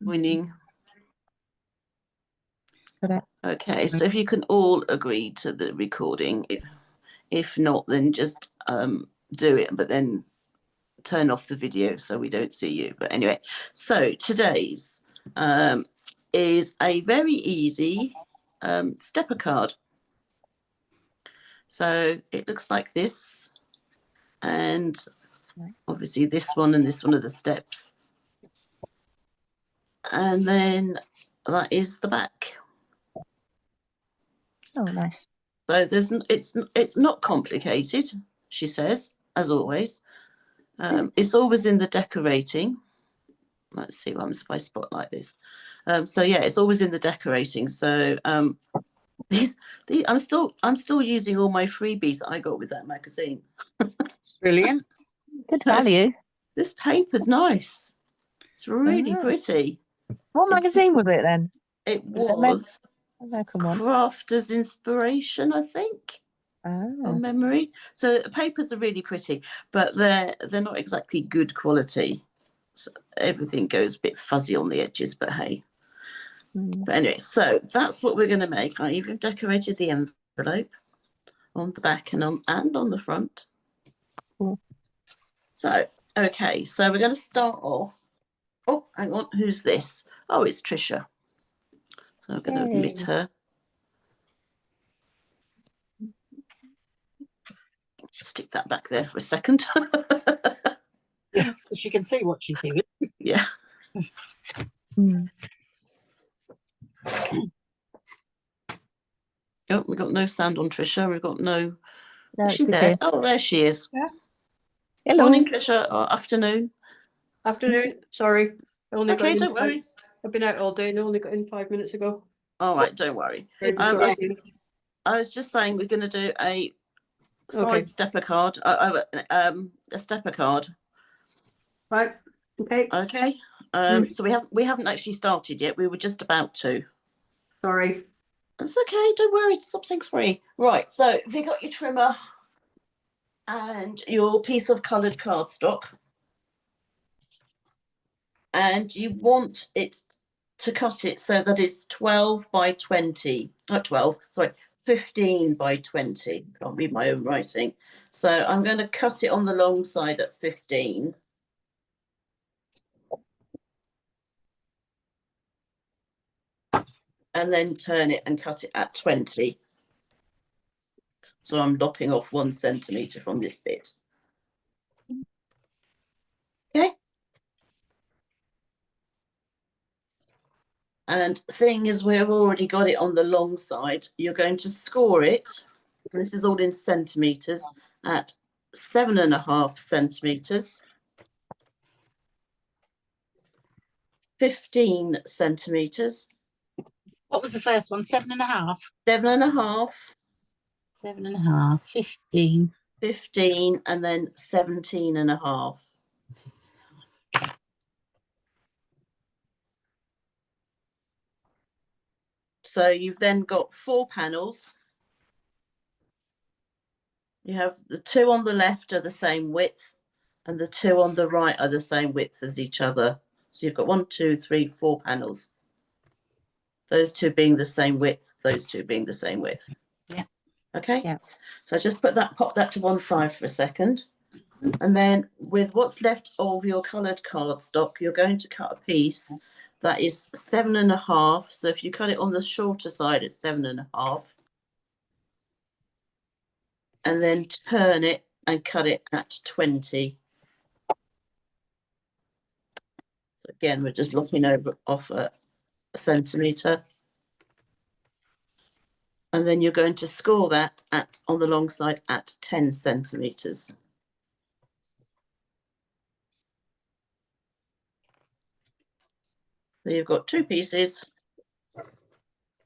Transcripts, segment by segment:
winning. Correct. Okay, so if you can all agree to the recording, if not, then just do it, but then turn off the video so we don't see you. But anyway, so today's is a very easy stepper card. So it looks like this, and obviously this one and this one are the steps, and then that is the back. Oh, nice. So it's not complicated, she says, as always. It's always in the decorating. Let's see what happens if I spotlight this. So yeah, it's always in the decorating. So these I'm still using all my freebies that I got with that magazine. Brilliant. Good value. This paper's nice. It's really pretty. What magazine was it then? It was Crafter's Inspiration, I think. From memory. So the papers are really pretty, but they're not exactly good quality. So everything goes a bit fuzzy on the edges, but hey. But anyway, so that's what we're going to make. I even decorated the envelope on the back and on the front. So okay, so we're going to start off. Oh, hang on, who's this? Oh, it's Trisha. So I'm going to admit her. Stick that back there for a second. Yeah, so she can see what she's doing. Yeah. Oh, we've got no sound on Trisha. We've got no. Is she there? Oh, there she is. Yeah. Hello. Morning, Trisha, or afternoon. Afternoon. Sorry. Okay, don't worry. I've been out all day and only got in 5 minutes ago. All right, don't worry. I was just saying we're going to do a side stepper card. A stepper card. Right. Okay. Okay. So we haven't actually started yet. We were just about to. Sorry. That's okay. Don't worry. Stop saying sorry. Right. So have you got your trimmer and your piece of coloured cardstock, and you want it to cut it so that it's 12 by 20. Not 12. Sorry. 15 by 20. Can't read my own writing. So I'm going to cut it on the long side at 15. And then turn it and cut it at 20. So I'm lopping off 1 centimetre from this bit. Okay. And seeing as we've already got it on the long side, you're going to score it. This is all in centimetres at 7.5 centimetres, 15 centimetres. What was the first one? 7.5. 7.5. 7.5. 15. 15, and then 17.5. So you've then got 4 panels. You have the 2 on the left are the same width, and the 2 on the right are the same width as each other. So you've got 1, 2, 3, 4 panels. Those 2 being the same width, those 2 being the same width. Yeah. Okay. Yeah. So just pop that to one side for a second. And then with what's left of your coloured cardstock, you're going to cut a piece that is 7.5. So if you cut it on the shorter side, it's 7.5. And then turn it and cut it at 20. So again, we're just looking off a centimetre. And then you're going to score that on the long side at 10 centimetres. So you've got 2 pieces,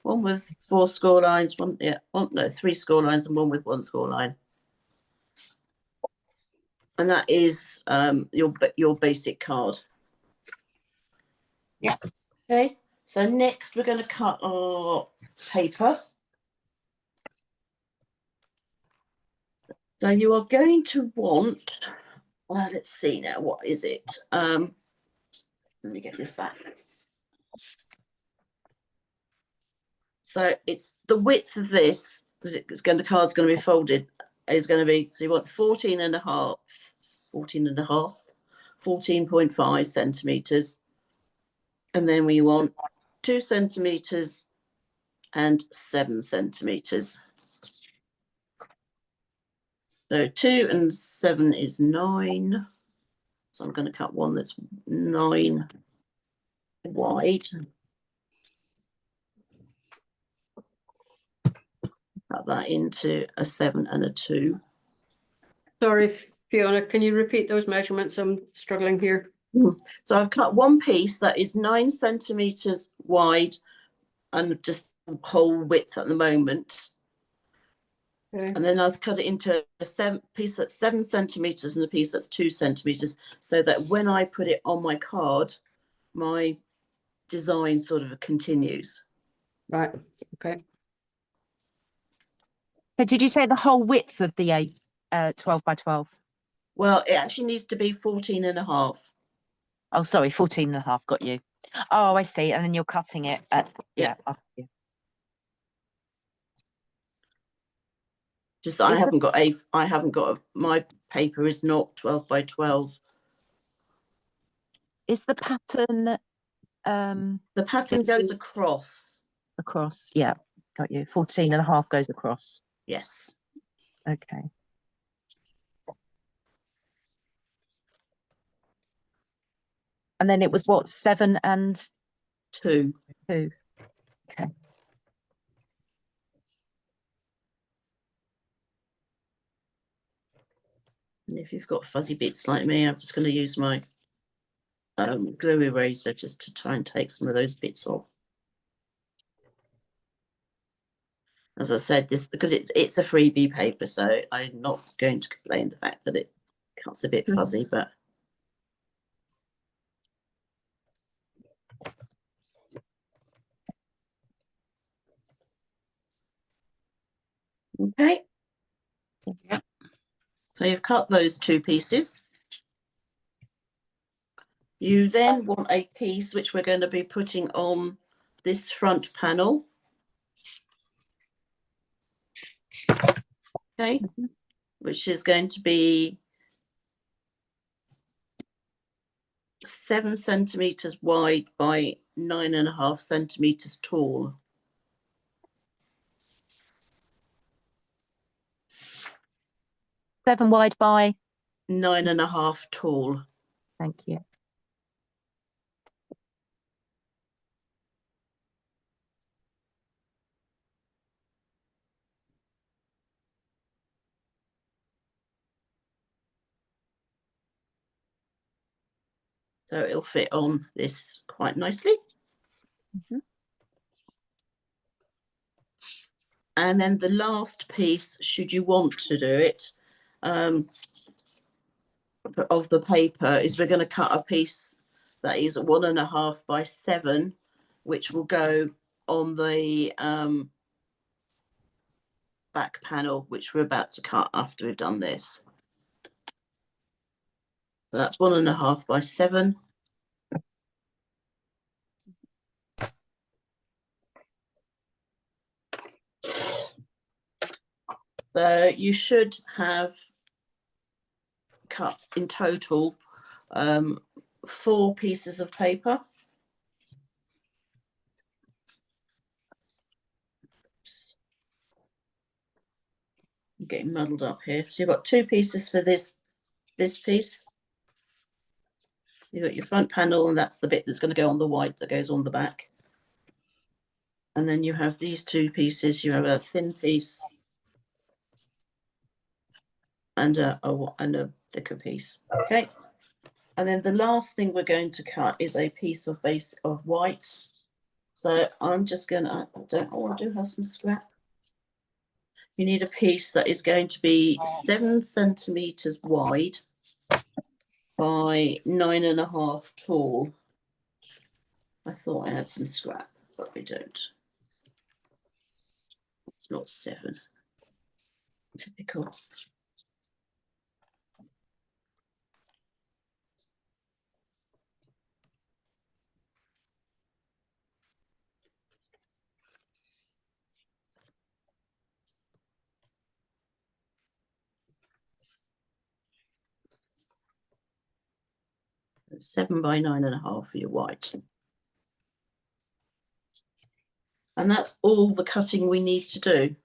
one with 4 score lines, 3 score lines, and one with 1 score line. And that is your basic card. Yeah. Okay. So next we're going to cut our paper. So you are going to want, well, let's see now, what is it? Let me get this back. So it's the width of this, because it's going, the card's going to be folded, is going to be, so you want 14 and a half, 14.5 centimeters. And then we want 2 centimeters and 7 centimeters. So 2 and 7 is 9. So I'm going to cut one that's 9 wide. Cut that into a 7 and a 2. Sorry, Fiona, can you repeat those measurements? I'm struggling here. So I've cut one piece that is 9 centimeters wide and just whole width at the moment. Okay. And then I've cut it into a piece that's 7 centimeters and a piece that's 2 centimeters, so that when I put it on my card, my design sort of continues. Right. Okay. So did you say the whole width of the 12 by 12? Well, it actually needs to be 14 and a half. Oh, sorry, 14 and a half. Got you. Oh, I see. And then you're cutting it at, Yeah. Yeah. Just I haven't got my paper is not 12 by 12. Is the pattern The pattern goes across. across? Yeah, got you. 14 and a half goes across. Yes. Okay. And then it was what, 7 and 2. 2? Okay. And if you've got fuzzy bits like me, I'm just going to use my glue eraser just to try and take some of those bits off. As I said, this because it's a freebie paper, so I'm not going to complain the fact that it cuts a bit fuzzy, but okay. Yeah. So you've cut those 2 pieces. You then want a piece which we're going to be putting on this front panel. Okay, which is going to be 7 centimeters wide by 9.5 centimeters tall. Seven wide by 9.5 tall. Thank you. So it'll fit on this quite nicely. And then the last piece, should you want to do it, of the paper, is we're going to cut a piece that is 1.5 by 7, which will go on the back panel, which we're about to cut after we've done this. So that's 1.5 by 7. So you should have cut in total 4 pieces of paper. Oops. I'm getting muddled up here. So you've got 2 pieces for this piece. You've got your front panel, and that's the bit that's going to go on the white that goes on the back. And then you have these 2 pieces. You have a thin piece and a thicker piece. Okay. And then the last thing we're going to cut is a piece of base of white. So I'm just going to, I do have some scrap. You need a piece that is going to be 7 centimeters wide by 9.5 tall. I thought I had some scrap, but I don't. It's not 7. Typical. 7 by 9.5 for your white. And that's all the cutting we need to do.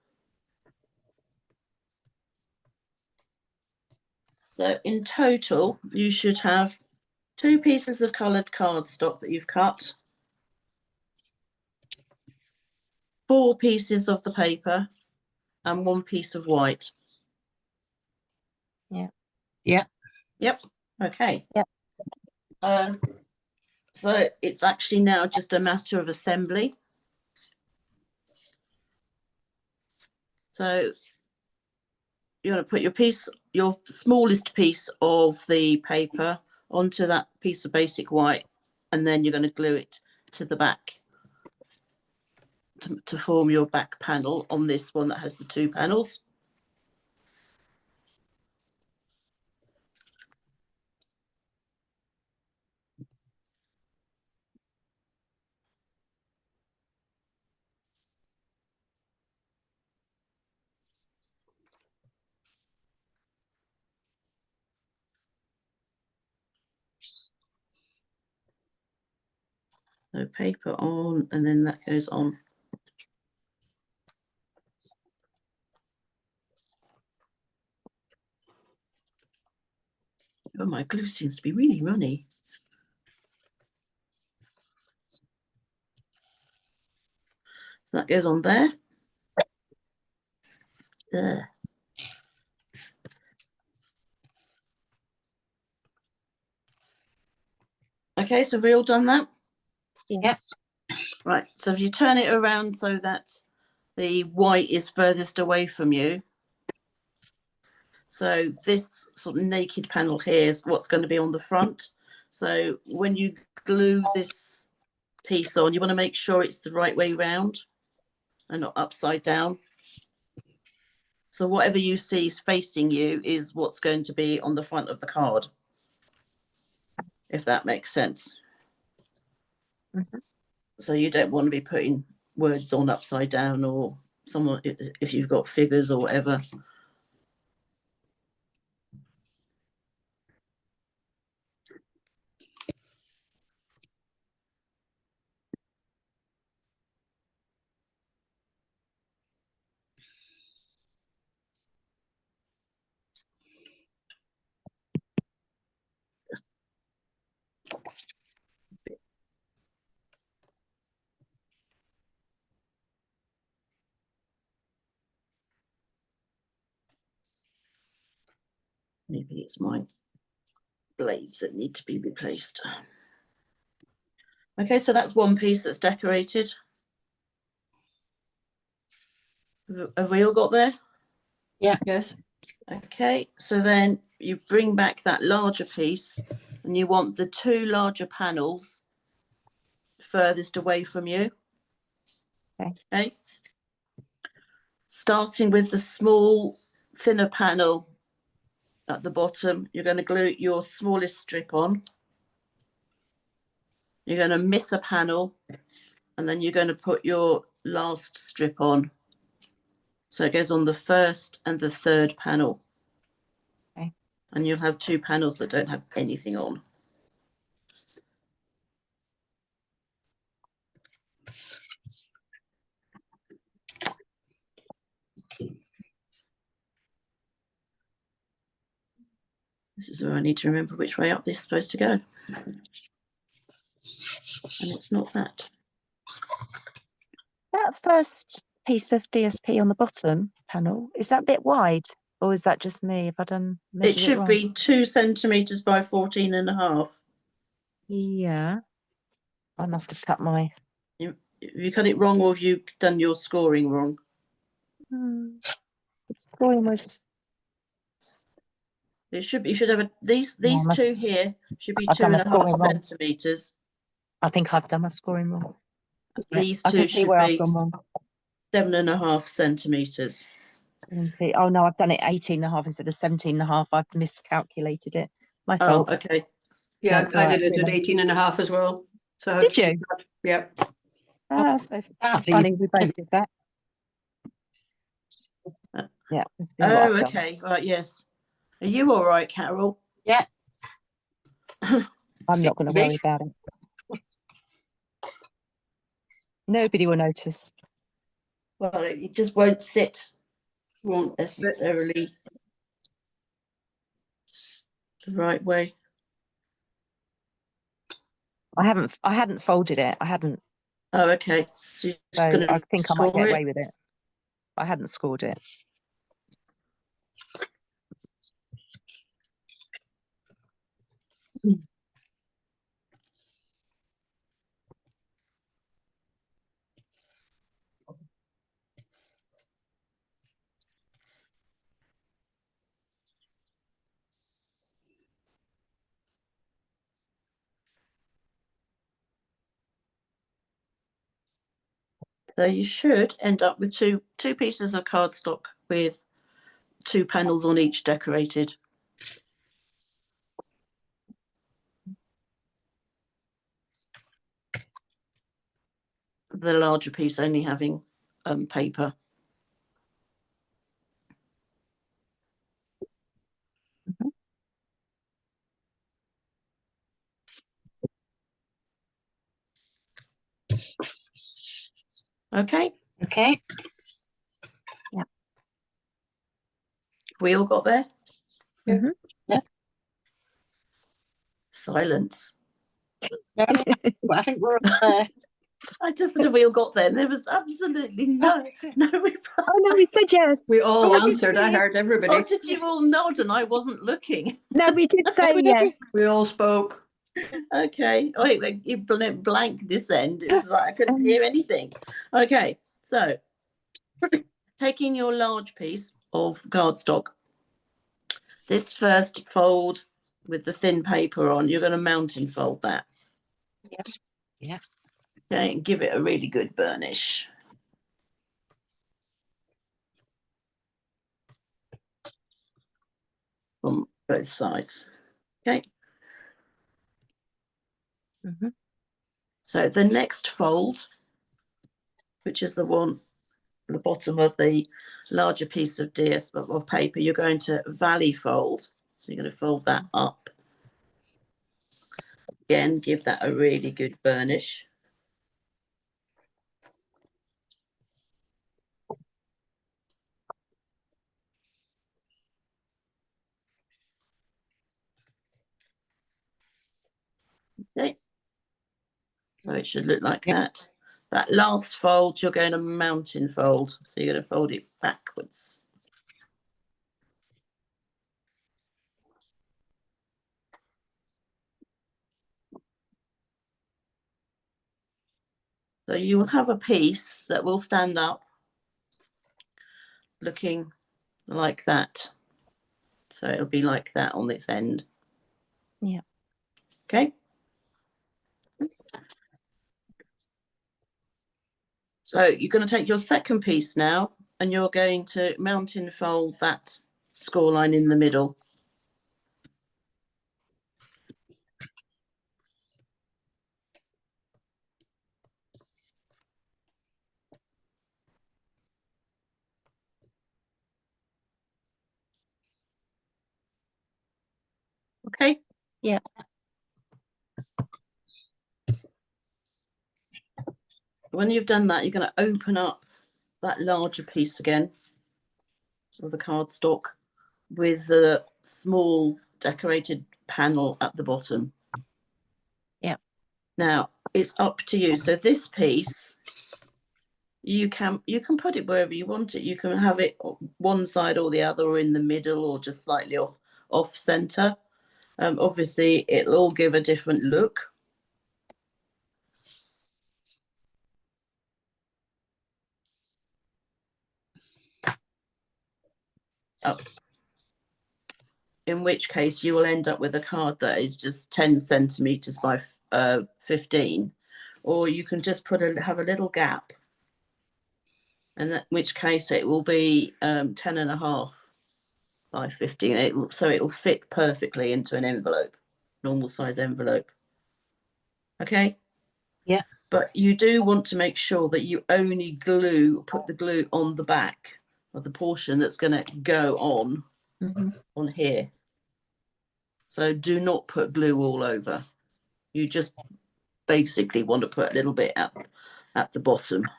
So in total, you should have 2 pieces of coloured cardstock that you've cut, 4 pieces of the paper, and 1 piece of white. Yeah. Yeah. Yep. Okay. Yep. So it's actually now just a matter of assembly. So you're going to put your smallest piece of the paper onto that piece of basic white, and then you're going to glue it to the back to form your back panel on this one that has the 2 panels. So paper on, and then that goes on. Oh, my glue seems to be really runny. So that goes on there. There. Okay, so we all done that? Yes. Right, so if you turn it around so that the white is furthest away from you. So this sort of naked panel here is what's going to be on the front. So when you glue this piece on, you want to make sure it's the right way round and not upside down. So whatever you see is facing you is what's going to be on the front of the card, if that makes sense. Mm-hmm. So you don't want to be putting words on upside down, or someone if you've got figures or whatever. Maybe it's my blades that need to be replaced. Okay, so that's one piece that's decorated. Have we all got there? Yeah. Yes. Okay, so then you bring back that larger piece, and you want the 2 larger panels furthest away from you. Okay. Starting with the small, thinner panel at the bottom, you're going to glue your smallest strip on. You're going to miss a panel, and then you're going to put your last strip on. So it goes on the first and the third panel. Okay. And you'll have 2 panels that don't have anything on. This is where I need to remember which way up this is supposed to go. And it's not that. That first piece of DSP on the bottom panel, is that a bit wide, or is that just me? Have I done It measured should wrong? be 2 centimetres by 14.5. Yeah. I must have cut my. Have you cut it wrong, or have you done your scoring wrong? The scoring was. It should be. You should have these No, 2 here should be I've done my 2.5 scoring wrong. centimetres. I think I've done my scoring wrong. These I 2 can see should where I've be gone wrong. 7.5 centimetres. Oh no, I've done it 18.5 instead of 17.5. I've miscalculated it. My Oh, fault. okay. Yeah, That's I right, did it at really. 18.5 as well. So Did you? Yeah. So funny, we both did that. Yeah. Oh, okay. Right, yes. Are you all right, Carol? Yeah. I'm not going to Seems worry about it. Nobody will notice. Well, it just won't sit Won't fit. necessarily the right way. I hadn't folded it. I hadn't. Oh, okay. So you're So just going I to think I might score get away it. with it. I hadn't scored it. So you should end up with two pieces of cardstock with 2 panels on each decorated. The larger piece only having paper. Mhm. Okay, Okay. we all got there? Yeah. Mhm. Silence. No, but I think we're up there. I just said we all got there. And there was absolutely no reply. Oh no, we said yes. We all Oh, I can answered. I see it. heard Or everybody. did you all nod and I wasn't looking? No, we did say yes. We all spoke. Okay. Oh, wait, you blank this end. It's like I couldn't hear anything. Okay, so taking your large piece of cardstock, this first fold with the thin paper on, you're going to mountain fold that. Yeah. Okay, and give it a really good burnish. On both sides. Okay. Mhm. So the next fold, which is the one at the bottom of the larger piece of DS of paper, you're going to valley fold. So you're going to fold that up. Again, give that a really good burnish. Okay. So it should look like Yep. that. That last fold, you're going to mountain fold. So you're going to fold it backwards. So you will have a piece that will stand up looking like that. So it'll be like that on this end. Yeah. Okay. So you're going to take your second piece now and you're going to mountain fold that score line in the middle. Okay. Yeah. When you've done that, you're going to open up that larger piece again of the cardstock with a small decorated panel at the bottom. Yeah. Now it's up to you. So this piece, you can put it wherever you want it. You can have it one side or the other, or in the middle, or just slightly off center. Obviously, it'll all give a different look. In which case you will end up with a card that is just 10 centimeters by 15, or you can just have a little gap, and in which case it will be 10.5 by 15. So it'll fit perfectly into an envelope, normal size envelope. Okay. Yeah. But you do want to make sure that you only put the glue on the back of the portion that's going to go on here. So do not put glue all over. You just basically want to put a little bit at the bottom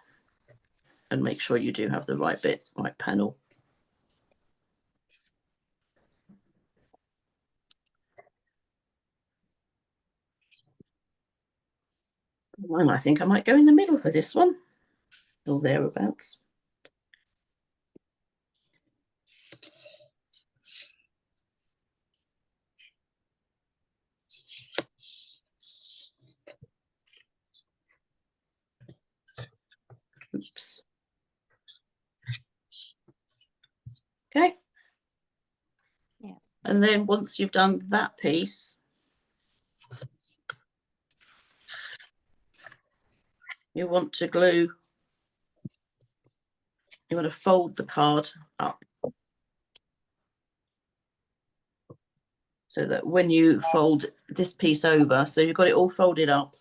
and make sure you do have the right panel. Well, I think I might go in the middle for this one, or thereabouts. Oops. Okay. Yeah. And then once you've done that piece, you want to glue, you want to fold the card up so that when you fold this piece over, so you've got it all folded up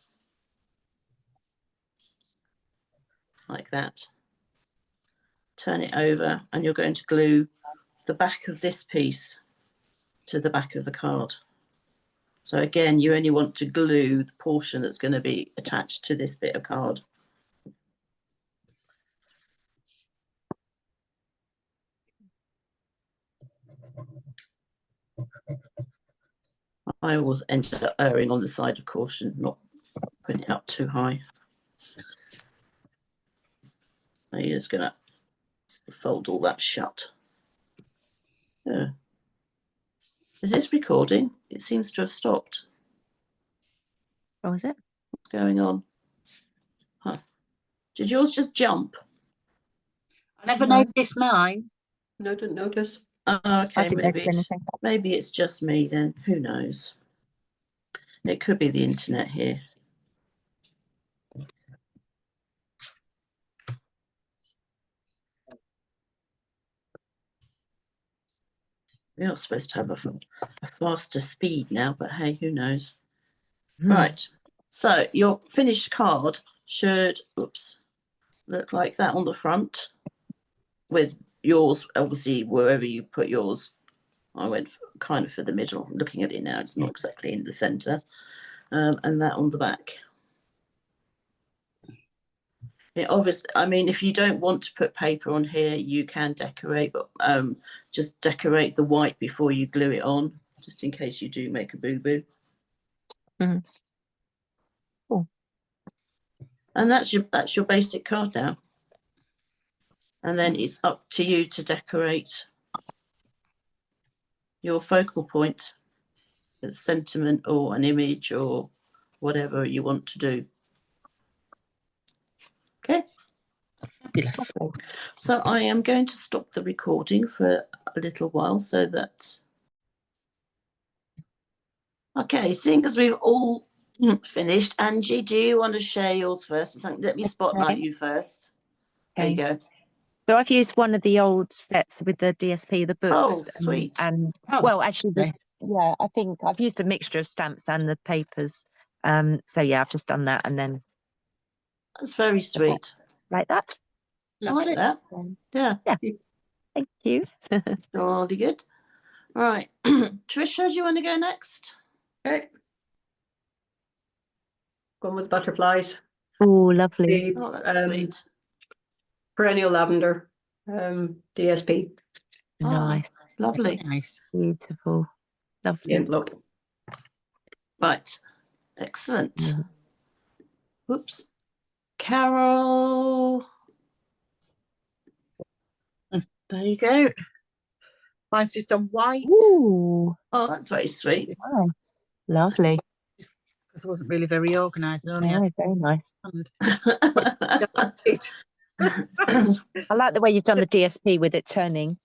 like that. Turn it over and you're going to glue the back of this piece to the back of the card. So again, you only want to glue the portion that's going to be attached to this bit of card. I always end up erring on the side of caution, not putting it up too high. Now you're just going to fold all that shut. Yeah. Is this recording? It seems to have stopped. Oh, is it? What's going on? Huh. Did yours just jump? I never No. noticed mine. No, didn't notice. Oh, I okay, didn't maybe notice it's, anything. maybe it's just me then. Who knows? It could be the internet here. We are supposed to have a faster speed now, but hey, who knows? Right. So your finished card should, oops, look like that on the front with yours, obviously, wherever you put yours. I went kind of for the middle. Looking at it now, it's not exactly in the centre. And that on the back. It obviously, I mean, if you don't want to put paper on here, you can decorate, but just decorate the white before you glue it on, just in case you do make a boo-boo. Mhm. Cool. And that's your basic card now. And then it's up to you to decorate your focal point, a sentiment or an image or whatever you want to do. Okay. Fabulous. So I am going to stop the recording for a little while so that. Okay, seeing as we've all finished, Angie, do you want to share yours first? Let me spotlight you first. There you go. So I've used one of the old sets with the DSP, the books. Oh, sweet. And Oh, well, actually, lovely. yeah, I think I've used a mixture of stamps and the papers. So yeah, I've just done that and then That's very sweet. like that. I like that. Yeah. Yeah. Thank you. Jolly good. Right. Trisha, do you want to go next? Okay. Going with butterflies. Oh, lovely. The Oh, that's sweet. perennial lavender DSP. Oh, Nice. lovely. Nice. Beautiful. Lovely. Envelope. Right. Excellent. Mm. Oops. Carol. There you go. Mine's just on white Ooh, Oh, that's very sweet. nice. Lovely. because I wasn't really very organised. I only Yeah, very nice. had I like the way you've done the DSP with it turning.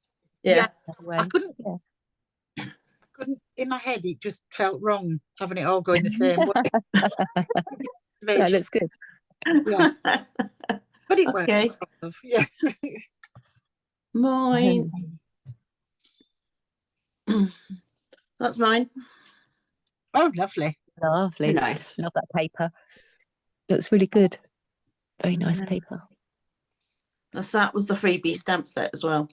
Yeah. that way. I couldn't. Yeah. I couldn't. In my head, it just felt wrong having it all going the same way. Yeah, it looks good. Yeah, but it worked. Okay. Yes. Mine. That's mine. Oh, lovely. Lovely. Very nice. Love that paper. Looks really good. Very nice Yeah. paper. That was the freebie stamp set as well.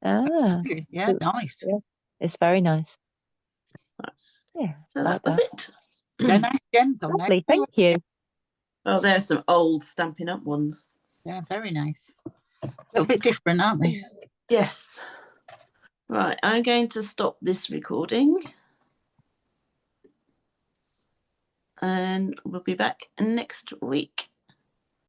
Ah, Yeah, nice. yeah, it's very nice. Yeah, So like that was it. They're nice gems on there. Lovely, thank you. Oh, there are some old Stampin' Up ones. Yeah, very nice. A little bit different, aren't they? Yes. Right, I'm going to stop this recording. And we'll be back next week.